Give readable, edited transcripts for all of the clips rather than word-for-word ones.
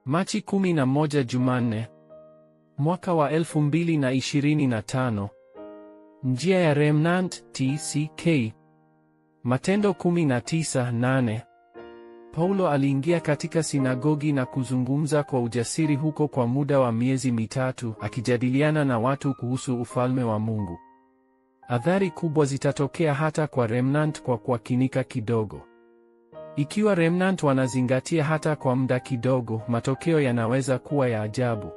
Machi 11 Jumanne. Mwaka wa 2025. Njia ya Remnant TCK. Matendo 19:8. Paulo aliingia katika sinagogi na kuzungumza kwa ujasiri huko kwa muda wa miezi mitatu, akijadiliana na watu kuhusu ufalme wa Mungu. Athari kubwa zitatokea hata kwa Remnant kwa kuakinika kidogo. Ikiwa Remnant wanazingatia hata kwa muda kidogo, matokeo yanaweza kuwa ya ajabu.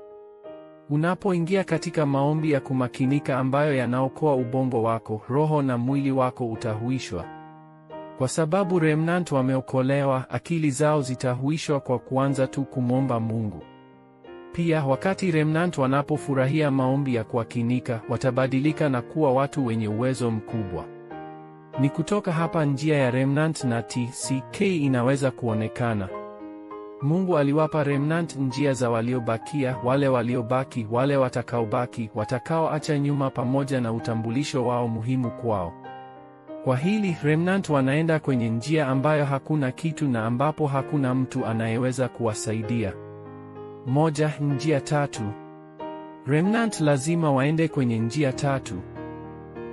Unapoingia katika maombi ya kumakinika ambayo yanaokoa ubongo wako, roho na mwili wako utahuishwa. Kwa sababu Remnant wameokolewa, akili zao zitahuishwa kwa kuanza tu kumwomba Mungu. Pia wakati Remnant wanapofurahia maombi ya kuakinika, watabadilika na kuwa watu wenye uwezo mkubwa. Ni kutoka hapa njia ya Remnant na TCK inaweza kuonekana. Mungu aliwapa Remnant njia za waliobakia, wale waliobaki, wale watakaobaki, watakaoacha nyuma, pamoja na utambulisho wao muhimu kwao. Kwa hili, Remnant wanaenda kwenye njia ambayo hakuna kitu na ambapo hakuna mtu anayeweza kuwasaidia. Njia tatu. Remnant lazima waende kwenye njia tatu.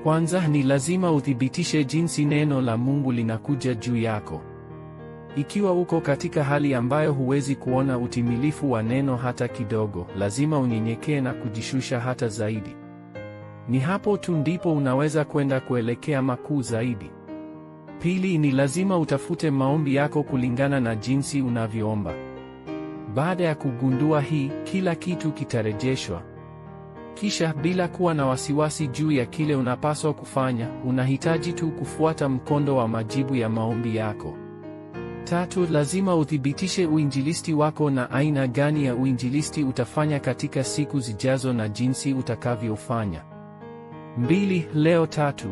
Kwanza, ni lazima uthibitishe jinsi neno la Mungu linakuja juu yako. Ikiwa uko katika hali ambayo huwezi kuona utimilifu wa neno hata kidogo, lazima unyenyekee na kujishusha hata zaidi. Ni hapo tu ndipo unaweza kwenda kuelekea makuu zaidi. Pili, ni lazima utafute maombi yako kulingana na jinsi unavyoomba. Baada ya kugundua hii, kila kitu kitarejeshwa. Kisha, bila kuwa na wasiwasi juu ya kile unapaswa kufanya, unahitaji tu kufuata mkondo wa majibu ya maombi yako. Tatu, lazima uthibitishe uinjilisti wako na aina gani ya uinjilisti utafanya katika siku zijazo na jinsi utakavyofanya. Leo tatu.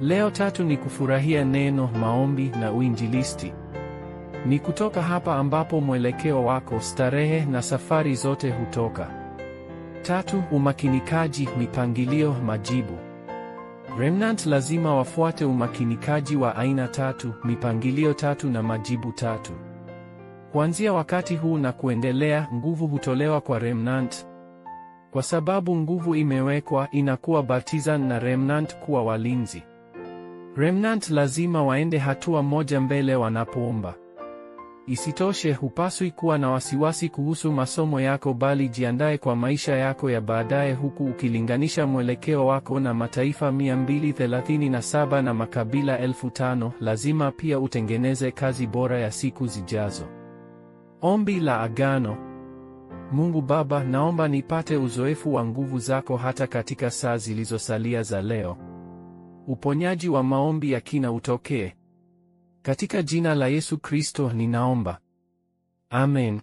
Leo tatu ni kufurahia neno, maombi na uinjilisti. Ni kutoka hapa ambapo mwelekeo wako, starehe na safari zote hutoka. Tatu, umakinikaji, mipangilio, majibu. Remnant lazima wafuate umakinikaji wa aina tatu, mipangilio tatu na majibu tatu. Kuanzia wakati huu na kuendelea, nguvu hutolewa kwa Remnant. Kwa sababu nguvu imewekwa, inakuwa Baptizan na Remnant kuwa walinzi. Remnant lazima waende hatua moja mbele wanapoomba. Isitoshe, hupaswi kuwa na wasiwasi kuhusu masomo yako, bali jiandae kwa maisha yako ya baadaye, huku ukilinganisha mwelekeo wako na mataifa 237 na makabila 5,000. Lazima pia utengeneze kazi bora ya siku zijazo. Ombi la agano. Mungu Baba, naomba nipate uzoefu wa nguvu zako hata katika saa zilizosalia za leo. Uponyaji wa maombi ya kina utokee. Katika jina la Yesu Kristo ninaomba. Amen.